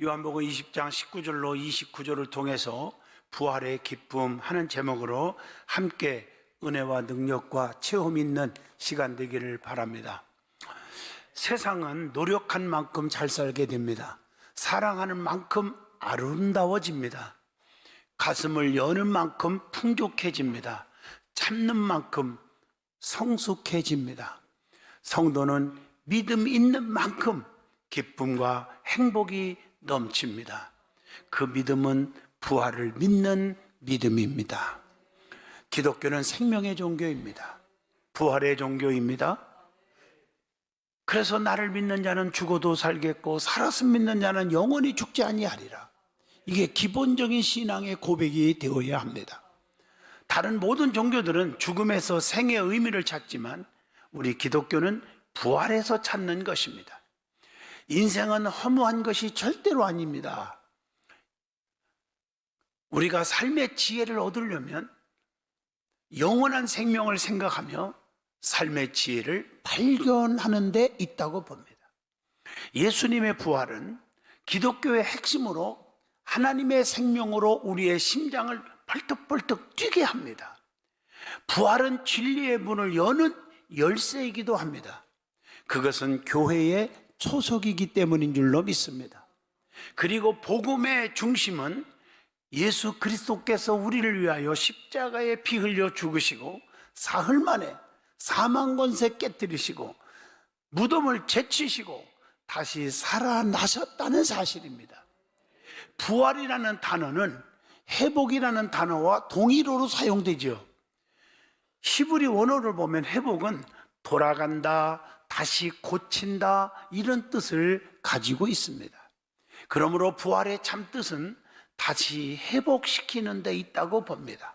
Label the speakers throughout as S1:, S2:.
S1: 요한복음 20장 19절로 29절을 통해서 부활의 기쁨 하는 제목으로 함께 은혜와 능력과 체험 있는 시간 되기를 바랍니다. 세상은 노력한 만큼 잘 살게 됩니다. 사랑하는 만큼 아름다워집니다. 가슴을 여는 만큼 풍족해집니다. 참는 만큼 성숙해집니다. 성도는 믿음 있는 만큼 기쁨과 행복이 넘칩니다. 그 믿음은 부활을 믿는 믿음입니다. 기독교는 생명의 종교입니다. 부활의 종교입니다. 그래서 나를 믿는 자는 죽어도 살겠고 살았음 믿는 자는 영원히 죽지 아니하리라. 이게 기본적인 신앙의 고백이 되어야 합니다. 다른 모든 종교들은 죽음에서 생의 의미를 찾지만 우리 기독교는 부활에서 찾는 것입니다. 인생은 허무한 것이 절대로 아닙니다. 우리가 삶의 지혜를 얻으려면 영원한 생명을 생각하며 삶의 지혜를 발견하는 데 있다고 봅니다. 예수님의 부활은 기독교의 핵심으로 하나님의 생명으로 우리의 심장을 벌떡벌떡 뛰게 합니다. 부활은 진리의 문을 여는 열쇠이기도 합니다. 그것은 교회의 초석이기 때문인 줄로 믿습니다. 그리고 복음의 중심은 예수 그리스도께서 우리를 위하여 십자가에 피 흘려 죽으시고 사흘 만에 사망 권세 깨뜨리시고 무덤을 제치시고 다시 살아나셨다는 사실입니다. 부활이라는 단어는 회복이라는 단어와 동일어로 사용되죠. 히브리 원어를 보면 회복은 돌아간다, 다시 고친다 이런 뜻을 가지고 있습니다. 그러므로 부활의 참뜻은 다시 회복시키는 데 있다고 봅니다.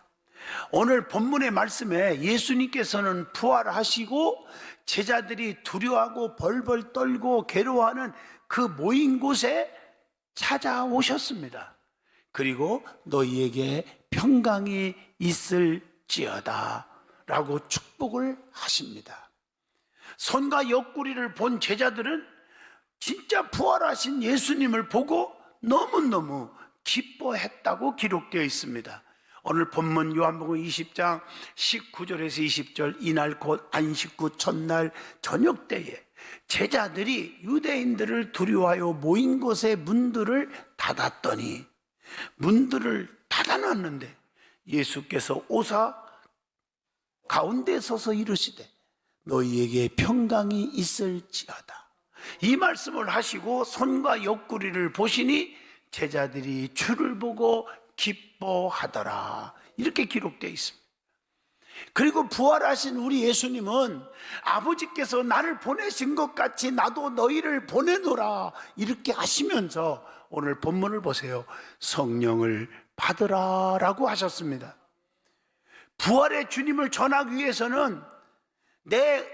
S1: 오늘 본문의 말씀에 예수님께서는 부활하시고 제자들이 두려워하고 벌벌 떨고 괴로워하는 그 모인 곳에 찾아오셨습니다. 그리고 너희에게 평강이 있을지어다 라고 축복을 하십니다. 손과 옆구리를 본 제자들은 진짜 부활하신 예수님을 보고 너무너무 기뻐했다고 기록되어 있습니다. 오늘 본문 요한복음 20장 19절에서 20절 이날 곧 안식구 첫날 저녁 때에 제자들이 유대인들을 두려워하여 모인 곳의 문들을 닫았더니 문들을 닫아놨는데 예수께서 오사 가운데 서서 이르시되 너희에게 평강이 있을지어다. 이 말씀을 하시고 손과 옆구리를 보시니 제자들이 주를 보고 기뻐하더라. 이렇게 기록되어 있습니다. 그리고 부활하신 우리 예수님은 아버지께서 나를 보내신 것 같이 나도 너희를 보내노라 이렇게 하시면서 오늘 본문을 보세요. 성령을 받으라 라고 하셨습니다. 부활의 주님을 전하기 위해서는 내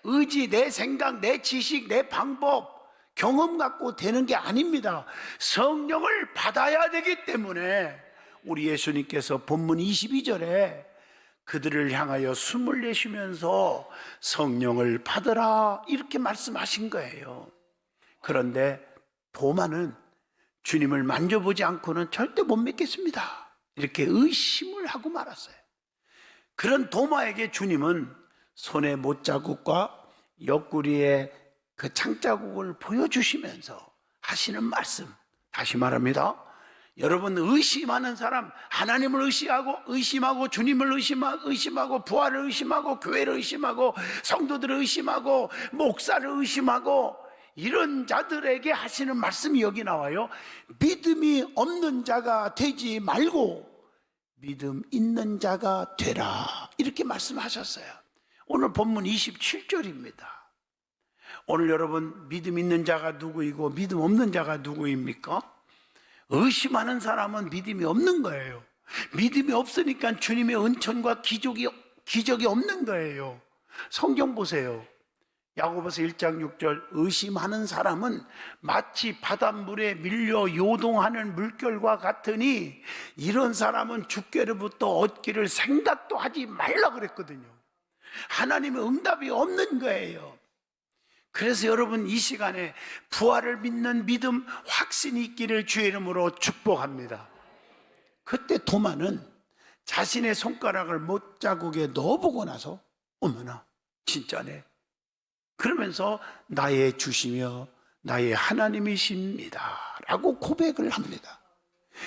S1: 의지, 내 생각, 내 지식, 내 방법, 경험 갖고 되는 게 아닙니다. 성령을 받아야 되기 때문에 우리 예수님께서 본문 22절에 그들을 향하여 숨을 내쉬면서 성령을 받으라 이렇게 말씀하신 거예요. 그런데 도마는 주님을 만져보지 않고는 절대 못 믿겠습니다 이렇게 의심을 하고 말았어요. 그런 도마에게 주님은 손의 못자국과 옆구리의 그 창자국을 보여주시면서 하시는 말씀, 다시 말합니다. 여러분 의심하는 사람, 하나님을 의심하고 주님을 의심하고 부활을 의심하고 교회를 의심하고 성도들을 의심하고 목사를 의심하고 이런 자들에게 하시는 말씀이 여기 나와요. 믿음이 없는 자가 되지 말고 믿음 있는 자가 되라 이렇게 말씀하셨어요. 오늘 본문 27절입니다. 오늘 여러분 믿음 있는 자가 누구이고 믿음 없는 자가 누구입니까? 의심하는 사람은 믿음이 없는 거예요. 믿음이 없으니까 주님의 은총과 기적이 없는 거예요. 성경 보세요. 야고보서 1장 6절 의심하는 사람은 마치 바닷물에 밀려 요동하는 물결과 같으니 이런 사람은 주께로부터 얻기를 생각도 하지 말라 그랬거든요. 하나님의 응답이 없는 거예요. 그래서 여러분 이 시간에 부활을 믿는 믿음, 확신이 있기를 주의 이름으로 축복합니다. 그때 도마는 자신의 손가락을 못자국에 넣어보고 나서 어머나 진짜네 그러면서 나의 주시며 나의 하나님이십니다 라고 고백을 합니다.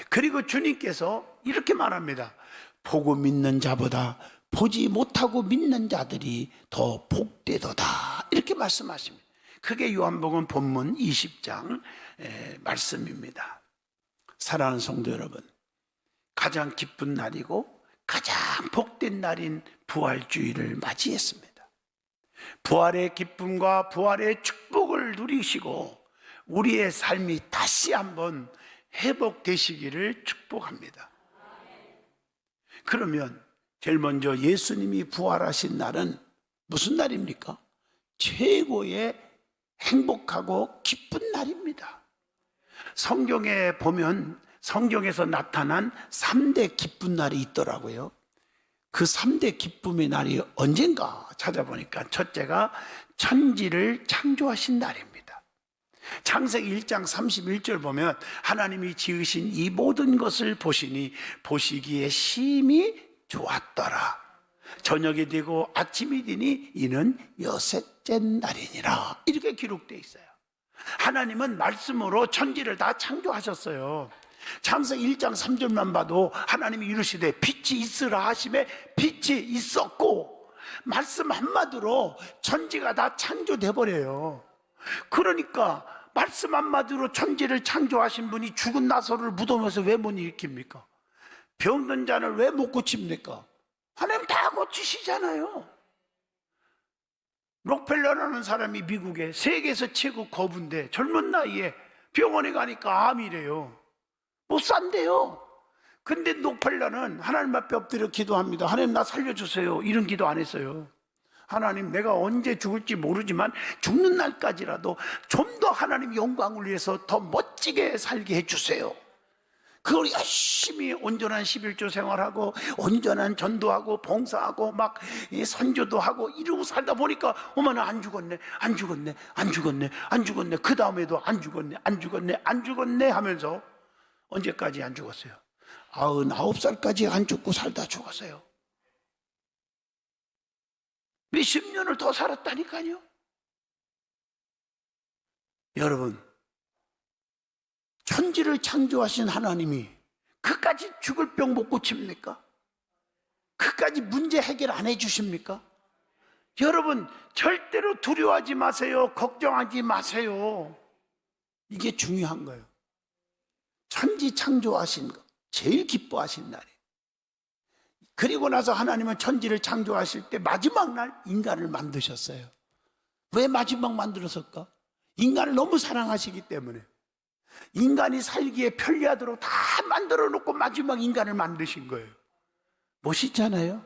S1: 그리고 주님께서 이렇게 말합니다. 보고 믿는 자보다 보지 못하고 믿는 자들이 더 복되도다 이렇게 말씀하십니다. 그게 요한복음 본문 20장 말씀입니다. 사랑하는 성도 여러분, 가장 기쁜 날이고 가장 복된 날인 부활주의를 맞이했습니다. 부활의 기쁨과 부활의 축복을 누리시고 우리의 삶이 다시 한번 회복되시기를 축복합니다. 그러면 제일 먼저 예수님이 부활하신 날은 무슨 날입니까? 최고의 행복하고 기쁜 날입니다. 성경에 보면 성경에서 나타난 3대 기쁜 날이 있더라고요. 그 3대 기쁨의 날이 언젠가 찾아보니까 첫째가 천지를 창조하신 날입니다. 창세기 1장 31절 보면 하나님이 지으신 이 모든 것을 보시니 보시기에 심히 좋았더라. 저녁이 되고 아침이 되니 이는 여섯째 날이니라. 이렇게 기록되어 있어요. 하나님은 말씀으로 천지를 다 창조하셨어요. 창세기 1장 3절만 봐도 하나님이 이르시되 빛이 있으라 하심에 빛이 있었고 말씀 한마디로 천지가 다 창조돼 버려요. 그러니까 말씀 한마디로 천지를 창조하신 분이 죽은 나사로를 무덤에서 왜 못 일으킵니까? 병든 자를 왜 못 고칩니까? 하나님 다 고치시잖아요. 록펠러라는 사람이 미국에 세계에서 최고 거부인데 젊은 나이에 병원에 가니까 암이래요. 못 산대요. 근데 록펠러는 하나님 앞에 엎드려 기도합니다. 하나님 나 살려주세요. 이런 기도 안 했어요. 하나님 내가 언제 죽을지 모르지만 죽는 날까지라도 좀 더 하나님 영광을 위해서 더 멋지게 살게 해주세요. 그걸 열심히 온전한 11조 생활하고 온전한 전도하고 봉사하고 막 선교도 하고 이러고 살다 보니까 어머나 안 죽었네 안 죽었네 안 죽었네 안 죽었네 그 다음에도 안 죽었네 안 죽었네 안 죽었네 하면서 언제까지 안 죽었어요? 99살까지 안 죽고 살다 죽었어요. 몇십 년을 더 살았다니까요. 여러분, 천지를 창조하신 하나님이 그까지 죽을 병 못 고칩니까? 그까지 문제 해결 안 해주십니까? 여러분 절대로 두려워하지 마세요. 걱정하지 마세요. 이게 중요한 거예요. 천지 창조하신 거 제일 기뻐하신 날이에요. 그리고 나서 하나님은 천지를 창조하실 때 마지막 날 인간을 만드셨어요. 왜 마지막 만들었을까? 인간을 너무 사랑하시기 때문에 인간이 살기에 편리하도록 다 만들어 놓고 마지막 인간을 만드신 거예요. 멋있잖아요.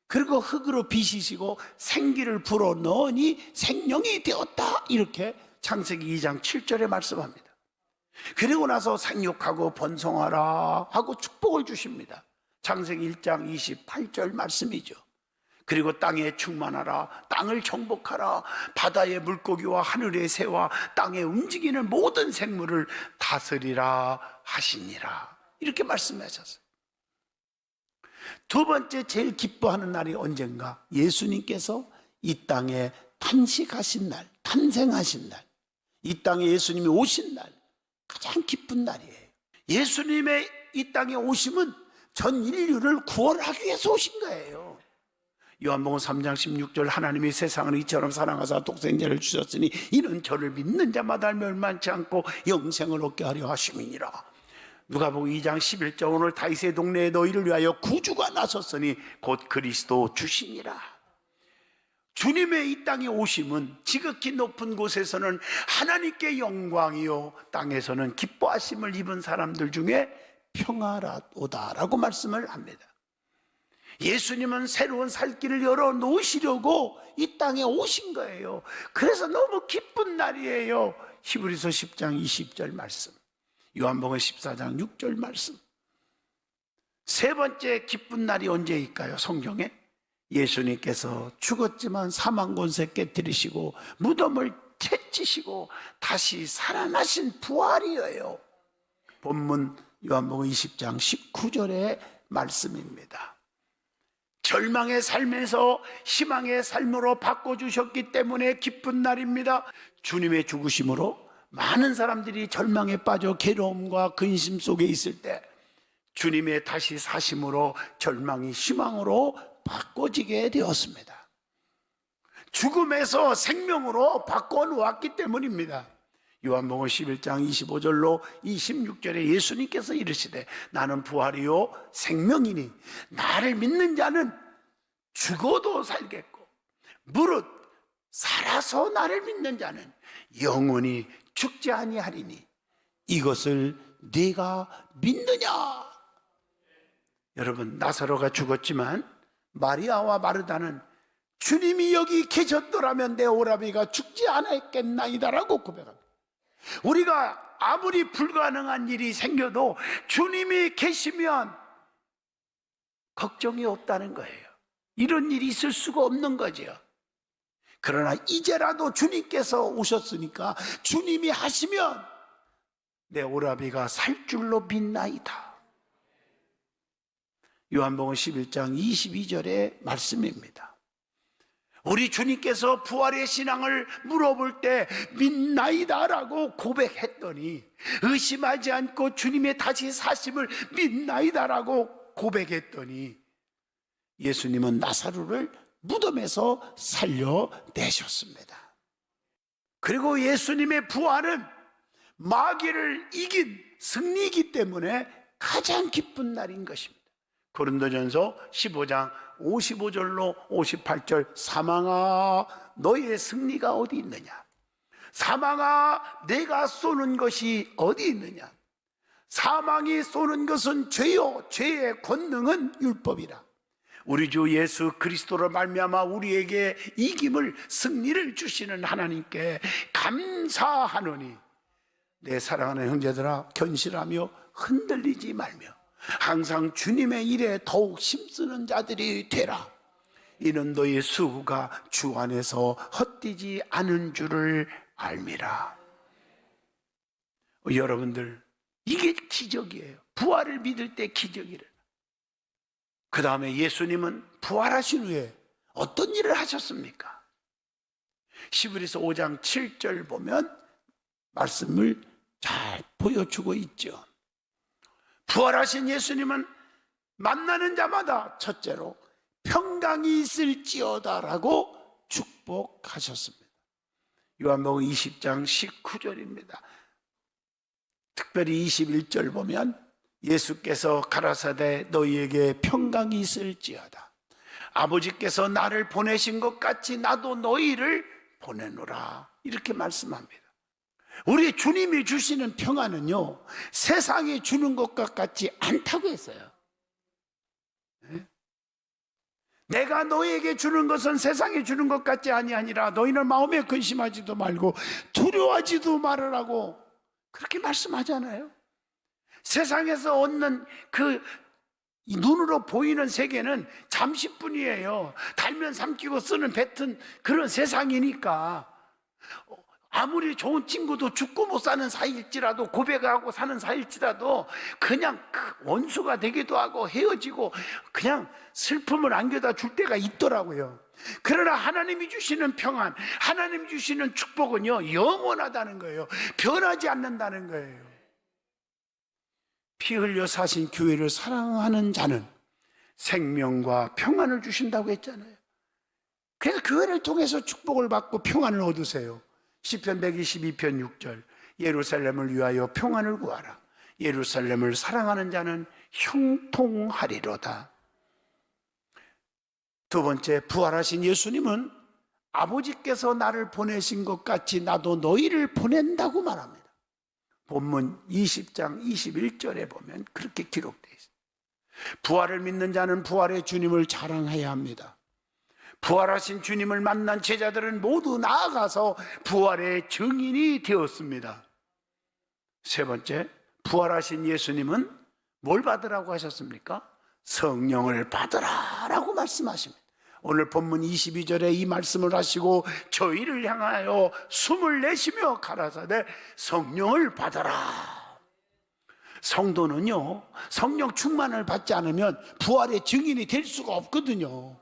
S1: 그리고 흙으로 빚으시고 생기를 불어 넣으니 생명이 되었다 이렇게 창세기 2장 7절에 말씀합니다. 그리고 나서 생육하고 번성하라 하고 축복을 주십니다. 창세기 1장 28절 말씀이죠. 그리고 땅에 충만하라, 땅을 정복하라, 바다의 물고기와 하늘의 새와 땅에 움직이는 모든 생물을 다스리라 하시니라 이렇게 말씀하셨어요. 두 번째 제일 기뻐하는 날이 언젠가? 예수님께서 이 땅에 탄식하신 날, 탄생하신 날, 이 땅에 예수님이 오신 날, 가장 기쁜 날이에요. 예수님의 이 땅에 오심은 전 인류를 구원하기 위해서 오신 거예요. 요한복음 3장 16절 하나님이 세상을 이처럼 사랑하사 독생자를 주셨으니 이는 저를 믿는 자마다 멸망치 않고 영생을 얻게 하려 하심이니라. 누가복음 2장 11절 오늘 다윗의 동네에 너희를 위하여 구주가 나섰으니 곧 그리스도 주시니라. 주님의 이 땅에 오심은 지극히 높은 곳에서는 하나님께 영광이요 땅에서는 기뻐하심을 입은 사람들 중에 평화로다라고 말씀을 합니다. 예수님은 새로운 살 길을 열어놓으시려고 이 땅에 오신 거예요. 그래서 너무 기쁜 날이에요. 히브리서 10장 20절 말씀, 요한복음 14장 6절 말씀. 세 번째 기쁜 날이 언제일까요? 성경에 예수님께서 죽었지만 사망 권세 깨뜨리시고 무덤을 채찍이시고 다시 살아나신 부활이에요. 본문 요한복음 20장 19절의 말씀입니다. 절망의 삶에서 희망의 삶으로 바꿔주셨기 때문에 기쁜 날입니다. 주님의 죽으심으로 많은 사람들이 절망에 빠져 괴로움과 근심 속에 있을 때 주님의 다시 사심으로 절망이 희망으로 바꿔지게 되었습니다. 죽음에서 생명으로 바꿔놓았기 때문입니다. 요한복음 11장 25절로 26절에 예수님께서 이르시되 나는 부활이요 생명이니 나를 믿는 자는 죽어도 살겠고 무릇 살아서 나를 믿는 자는 영원히 죽지 아니하리니 이것을 네가 믿느냐? 여러분, 나사로가 죽었지만 마리아와 마르다는 주님이 여기 계셨더라면 내 오라비가 죽지 않았겠나이다라고 고백합니다. 우리가 아무리 불가능한 일이 생겨도 주님이 계시면 걱정이 없다는 거예요. 이런 일이 있을 수가 없는 거죠. 그러나 이제라도 주님께서 오셨으니까 주님이 하시면 내 오라비가 살 줄로 믿나이다. 요한복음 11장 22절의 말씀입니다. 우리 주님께서 부활의 신앙을 물어볼 때 믿나이다라고 고백했더니 의심하지 않고 주님의 다시 사심을 믿나이다라고 고백했더니 예수님은 나사로를 무덤에서 살려내셨습니다. 그리고 예수님의 부활은 마귀를 이긴 승리이기 때문에 가장 기쁜 날인 것입니다. 고린도전서 15장 55절로 58절 사망아 너의 승리가 어디 있느냐? 사망아 내가 쏘는 것이 어디 있느냐? 사망이 쏘는 것은 죄요 죄의 권능은 율법이라. 우리 주 예수 그리스도로 말미암아 우리에게 이김을 승리를 주시는 하나님께 감사하노니 내 사랑하는 형제들아 견실하며 흔들리지 말며 항상 주님의 일에 더욱 힘쓰는 자들이 되라. 이는 너의 수고가 주 안에서 헛되지 않은 줄을 알미라. 여러분들, 이게 기적이에요. 부활을 믿을 때 기적이래. 그 다음에 예수님은 부활하신 후에 어떤 일을 하셨습니까? 히브리서 5장 7절 보면 말씀을 잘 보여주고 있죠. 부활하신 예수님은 만나는 자마다 첫째로 평강이 있을지어다라고 축복하셨습니다. 요한복음 20장 19절입니다. 특별히 21절 보면 예수께서 가라사대 너희에게 평강이 있을지어다. 아버지께서 나를 보내신 것 같이 나도 너희를 보내노라. 이렇게 말씀합니다. 우리 주님이 주시는 평안은요 세상이 주는 것과 같지 않다고 했어요. 내가 너희에게 주는 것은 세상이 주는 것 같지 아니하니라. 너희는 마음에 근심하지도 말고 두려워하지도 말으라고 그렇게 말씀하잖아요. 세상에서 얻는 그 눈으로 보이는 세계는 잠시뿐이에요. 달면 삼키고 쓰는 뱉은 그런 세상이니까 아무리 좋은 친구도 죽고 못 사는 사이일지라도 고백하고 사는 사이일지라도 그냥 원수가 되기도 하고 헤어지고 그냥 슬픔을 안겨다 줄 때가 있더라고요. 그러나 하나님이 주시는 평안, 하나님이 주시는 축복은요 영원하다는 거예요. 변하지 않는다는 거예요. 피 흘려 사신 교회를 사랑하는 자는 생명과 평안을 주신다고 했잖아요. 그래서 교회를 통해서 축복을 받고 평안을 얻으세요. 시편 122편 6절 예루살렘을 위하여 평안을 구하라. 예루살렘을 사랑하는 자는 형통하리로다. 두 번째, 부활하신 예수님은 아버지께서 나를 보내신 것 같이 나도 너희를 보낸다고 말합니다. 본문 20장 21절에 보면 그렇게 기록되어 있습니다. 부활을 믿는 자는 부활의 주님을 자랑해야 합니다. 부활하신 주님을 만난 제자들은 모두 나아가서 부활의 증인이 되었습니다. 세 번째, 부활하신 예수님은 뭘 받으라고 하셨습니까? 성령을 받으라라고 말씀하십니다. 오늘 본문 22절에 이 말씀을 하시고 저희를 향하여 숨을 내쉬며 가라사대 성령을 받아라. 성도는요, 성령 충만을 받지 않으면 부활의 증인이 될 수가 없거든요.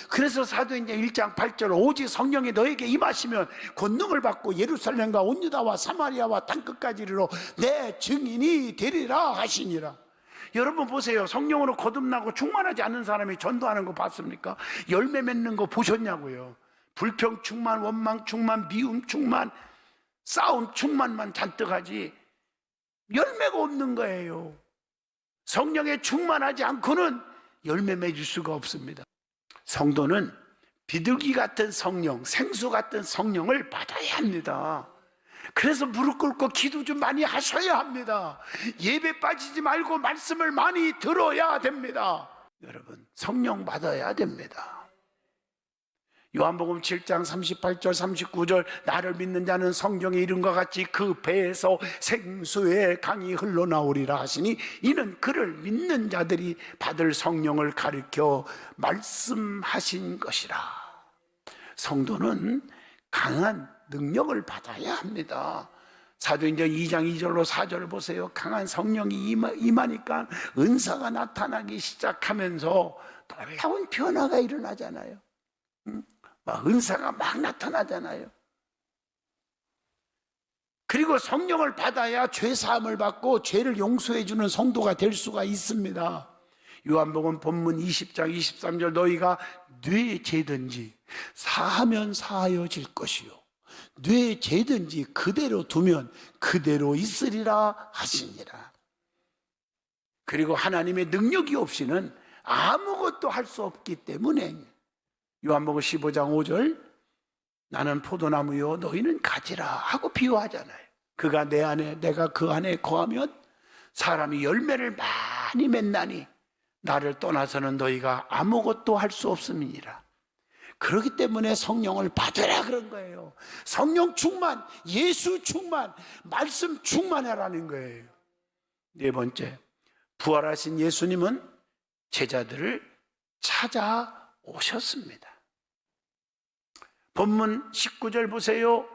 S1: 그래서 사도행전 1장 8절 오직 성령이 너에게 임하시면 권능을 받고 예루살렘과 온 유다와 사마리아와 땅끝까지 이르러 내 증인이 되리라 하시니라. 여러분 보세요. 성령으로 거듭나고 충만하지 않는 사람이 전도하는 거 봤습니까? 열매 맺는 거 보셨냐고요. 불평 충만, 원망 충만, 미움 충만, 싸움 충만만 잔뜩 하지 열매가 없는 거예요. 성령에 충만하지 않고는 열매 맺을 수가 없습니다. 성도는 비둘기 같은 성령, 생수 같은 성령을 받아야 합니다. 그래서 무릎 꿇고 기도 좀 많이 하셔야 합니다. 예배 빠지지 말고 말씀을 많이 들어야 됩니다. 여러분, 성령 받아야 됩니다. 요한복음 7장 38절 39절 나를 믿는 자는 성경에 이른과 같이 그 배에서 생수의 강이 흘러나오리라 하시니 이는 그를 믿는 자들이 받을 성령을 가리켜 말씀하신 것이라. 성도는 강한 능력을 받아야 합니다. 사도행전 2장 2절로 4절을 보세요. 강한 성령이 임하니까 은사가 나타나기 시작하면서 놀라운 변화가 일어나잖아요. 은사가 막 나타나잖아요. 그리고 성령을 받아야 죄사함을 받고 죄를 용서해 주는 성도가 될 수가 있습니다. 요한복음 본문 20장 23절 너희가 뇌 죄든지 사하면 사하여질 것이요 뇌 죄든지 그대로 두면 그대로 있으리라 하시니라. 그리고 하나님의 능력이 없이는 아무것도 할 수 없기 때문에 요한복음 15장 5절 나는 포도나무요 너희는 가지라 하고 비유하잖아요. 그가 내 안에 내가 그 안에 거하면 사람이 열매를 많이 맺나니 나를 떠나서는 너희가 아무것도 할 수 없음이니라. 그렇기 때문에 성령을 받으라 그런 거예요. 성령 충만, 예수 충만, 말씀 충만하라는 거예요. 네 번째, 부활하신 예수님은 제자들을 찾아오셨습니다. 본문 19절 보세요.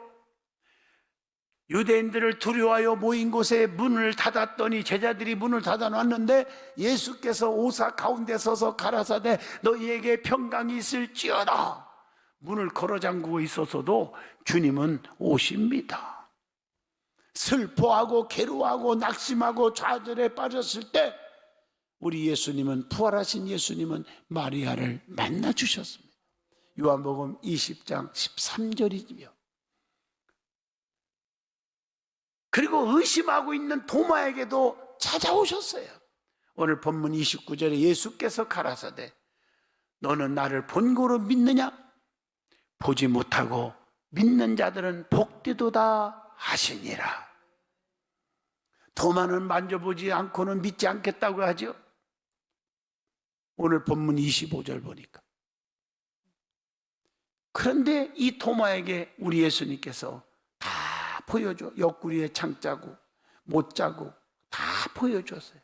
S1: 유대인들을 두려워하여 모인 곳에 문을 닫았더니 제자들이 문을 닫아놨는데 예수께서 오사 가운데 서서 가라사대 너희에게 평강이 있을지어다. 문을 걸어 잠그고 있어서도 주님은 오십니다. 슬퍼하고 괴로워하고 낙심하고 좌절에 빠졌을 때 우리 예수님은 부활하신 예수님은 마리아를 만나 주셨습니다. 요한복음 20장 13절이며 그리고 의심하고 있는 도마에게도 찾아오셨어요. 오늘 본문 29절에 예수께서 가라사대 너는 나를 본고로 믿느냐? 보지 못하고 믿는 자들은 복되도다 하시니라. 도마는 만져보지 않고는 믿지 않겠다고 하죠. 오늘 본문 25절 보니까 그런데 이 도마에게 우리 예수님께서 다 보여줘. 옆구리에 창자국, 못자국 다 보여줬어요.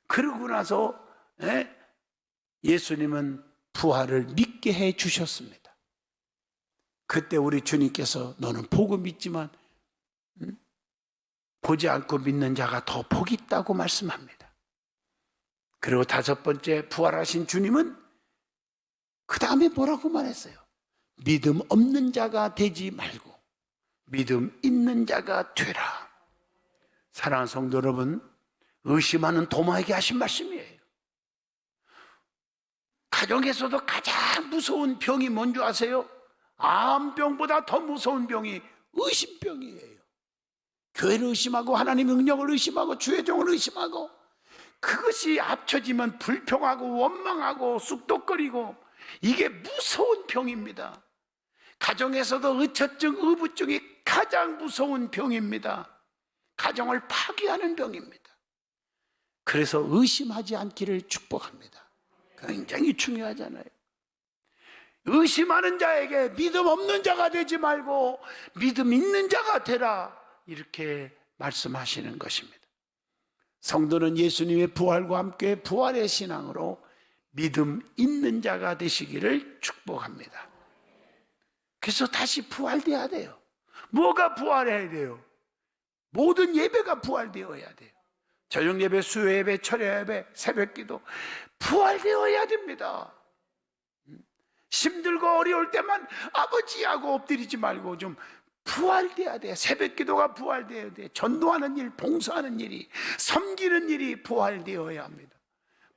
S1: 그러고 나서 예수님은 부활을 믿게 해 주셨습니다. 그때 우리 주님께서 너는 보고 믿지만 보지 않고 믿는 자가 더 복이 있다고 말씀합니다. 그리고 다섯 번째 부활하신 주님은 그 다음에 뭐라고 말했어요? 믿음 없는 자가 되지 말고 믿음 있는 자가 되라. 사랑하는 성도 여러분, 의심하는 도마에게 하신 말씀이에요. 가정에서도 가장 무서운 병이 뭔지 아세요? 암병보다 더 무서운 병이 의심병이에요. 교회를 의심하고 하나님의 능력을 의심하고 주의 종을 의심하고 그것이 합쳐지면 불평하고 원망하고 쑥덕거리고 이게 무서운 병입니다. 가정에서도 의처증, 의부증이 가장 무서운 병입니다. 가정을 파괴하는 병입니다. 그래서 의심하지 않기를 축복합니다. 굉장히 중요하잖아요. 의심하는 자에게 믿음 없는 자가 되지 말고 믿음 있는 자가 되라 이렇게 말씀하시는 것입니다. 성도는 예수님의 부활과 함께 부활의 신앙으로 믿음 있는 자가 되시기를 축복합니다. 그래서 다시 부활되어야 돼요. 뭐가 부활해야 돼요? 모든 예배가 부활되어야 돼요. 저녁 예배, 수요 예배, 철야 예배, 새벽 기도 부활되어야 됩니다. 힘들고 어려울 때만 아버지하고 엎드리지 말고 좀 부활돼야 돼. 새벽 기도가 부활돼야 돼. 전도하는 일, 봉사하는 일이, 섬기는 일이 부활되어야 합니다.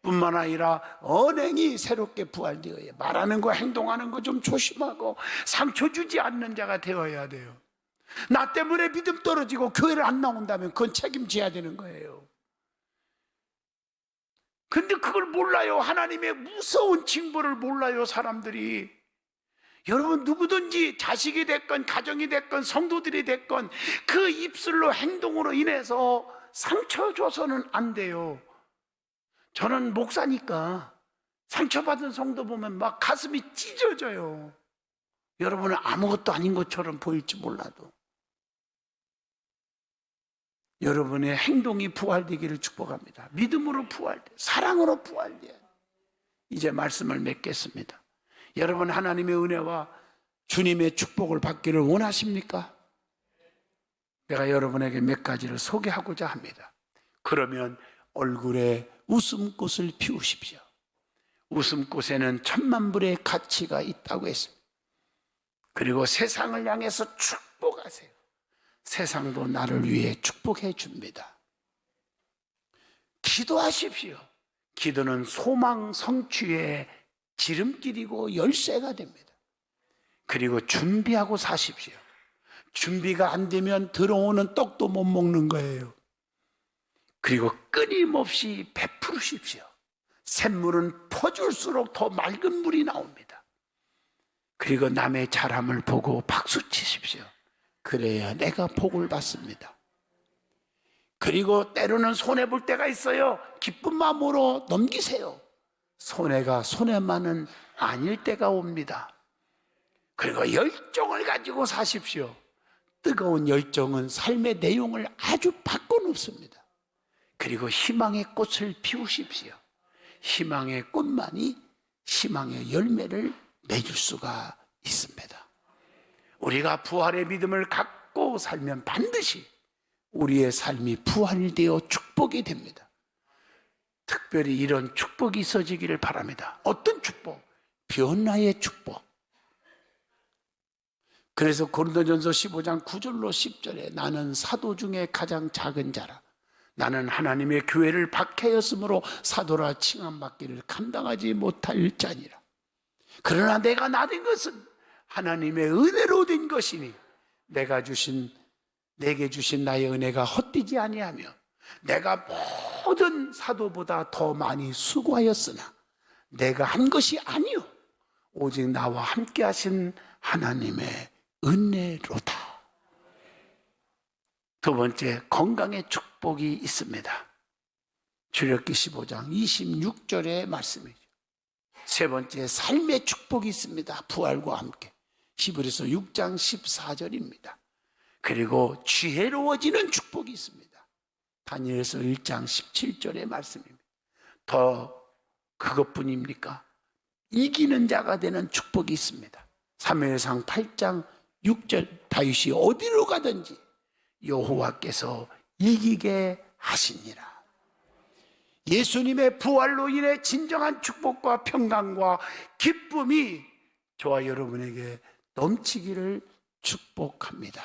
S1: 뿐만 아니라 언행이 새롭게 부활되어야 해요. 말하는 거, 행동하는 거 좀 조심하고 상처 주지 않는 자가 되어야 돼요. 나 때문에 믿음 떨어지고 교회를 안 나온다면 그건 책임져야 되는 거예요. 근데 그걸 몰라요. 하나님의 무서운 징벌을 몰라요, 사람들이. 여러분, 누구든지 자식이 됐건 가정이 됐건 성도들이 됐건 그 입술로 행동으로 인해서 상처 줘서는 안 돼요. 저는 목사니까 상처받은 성도 보면 막 가슴이 찢어져요. 여러분은 아무것도 아닌 것처럼 보일지 몰라도 여러분의 행동이 부활되기를 축복합니다. 믿음으로 부활돼, 사랑으로 부활돼. 이제 말씀을 맺겠습니다. 여러분, 하나님의 은혜와 주님의 축복을 받기를 원하십니까? 내가 여러분에게 몇 가지를 소개하고자 합니다. 그러면 얼굴에 웃음꽃을 피우십시오. 웃음꽃에는 10,000불의 가치가 있다고 했습니다. 그리고 세상을 향해서 축복하세요. 세상도 나를 위해 축복해 줍니다. 기도하십시오. 기도는 소망 성취의 지름길이고 열쇠가 됩니다. 그리고 준비하고 사십시오. 준비가 안 되면 들어오는 떡도 못 먹는 거예요. 그리고 끊임없이 베푸십시오. 샘물은 퍼줄수록 더 맑은 물이 나옵니다. 그리고 남의 잘함을 보고 박수 치십시오. 그래야 내가 복을 받습니다. 그리고 때로는 손해볼 때가 있어요. 기쁜 마음으로 넘기세요. 손해가 손해만은 아닐 때가 옵니다. 그리고 열정을 가지고 사십시오. 뜨거운 열정은 삶의 내용을 아주 바꿔놓습니다. 그리고 희망의 꽃을 피우십시오. 희망의 꽃만이 희망의 열매를 맺을 수가 있습니다. 우리가 부활의 믿음을 갖고 살면 반드시 우리의 삶이 부활되어 축복이 됩니다. 특별히 이런 축복이 있어지기를 바랍니다. 어떤 축복? 변화의 축복. 그래서 고린도전서 15장 9절로 10절에 나는 사도 중에 가장 작은 자라. 나는 하나님의 교회를 박해였으므로 사도라 칭함받기를 감당하지 못할 자니라. 그러나 내가 나된 것은 하나님의 은혜로 된 것이니 내게 주신 나의 은혜가 헛되지 아니하며 내가 모든 사도보다 더 많이 수고하였으나 내가 한 것이 아니요 오직 나와 함께 하신 하나님의 은혜로다. 두 번째, 건강의 축복이 있습니다. 출애굽기 15장 26절의 말씀이죠. 세 번째, 삶의 축복이 있습니다. 부활과 함께. 히브리서 6장 14절입니다. 그리고 지혜로워지는 축복이 있습니다. 다니엘서 1장 17절의 말씀입니다. 더 그것뿐입니까? 이기는 자가 되는 축복이 있습니다. 사무엘상 8장 6절 다윗이 어디로 가든지 여호와께서 이기게 하시니라. 예수님의 부활로 인해 진정한 축복과 평강과 기쁨이 저와 여러분에게 넘치기를 축복합니다.